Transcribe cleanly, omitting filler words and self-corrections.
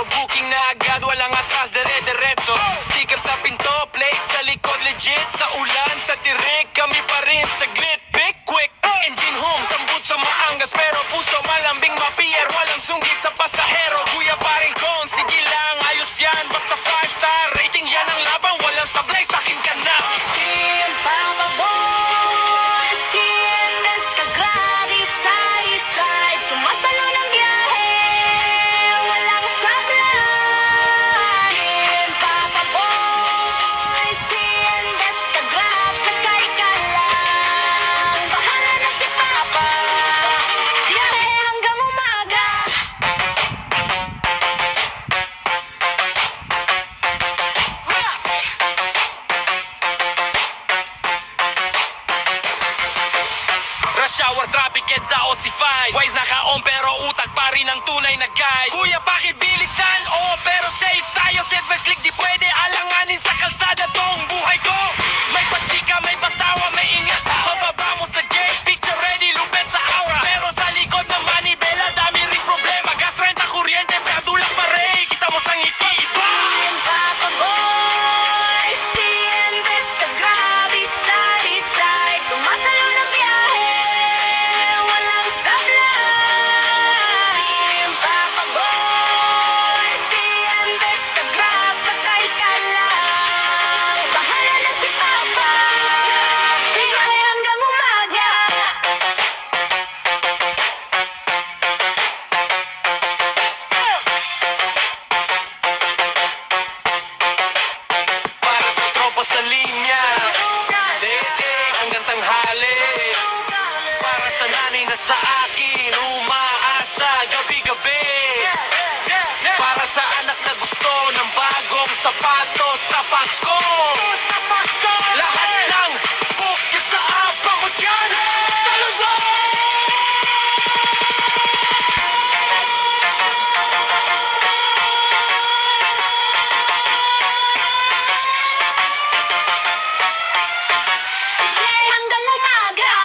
pero booking na agad, walang atras, dire-diretso. Sticker sa pinto, plate sa likod, legit. Sa ulan, sa tirik, kami pa rin saglit. Big quick, engine home, tambutso maangas, pero puso malambing, mapier, walang sunggit sa pasahero. Kuya paring kon, sige lang, ayos yan, basta 5-star rating yan ang laban, walang sablay, sakin ka na. Team Papa Boys, Team Descagradi, side-side, sumasalo ng biyahe, walang sablay. Team Papa Boys, Team Descagrad, sakay ka lang, bahala na si Papa, biyahe hanggang umaga. Rush hour traffic, EDSA o si Five. Wise naka-on pero utak pa rin ang tunay na guide. Kuya bakit bilisan? Oo pero safe tayo. Seatbelt click, di pwede alanganin sa kalsada tong buhay ko. May pachika, may patawa, may ingat. Pababa mo sa gate, picture ready, lupet sa aura. Pero sa likod ng manibela, dami ring problema. Gas, renta, kuryente, perdulak pa rin. Kita mo sa ngiti, iba. Team Papa Boys, Team Descagrabi, side-side, sumasalo ng biyahe, walang sablay. Team Papa Boys, Team Descagrab, sakay ka lang, bahala na si Papa, biyahe hanggang umaga. Para sa tropa sa linya, dating hanggang tanghali. Para sa nanay na sa akin, umaasa gabi-gabi. Para sa anak na gusto ng bagong sapatos sa Pasko.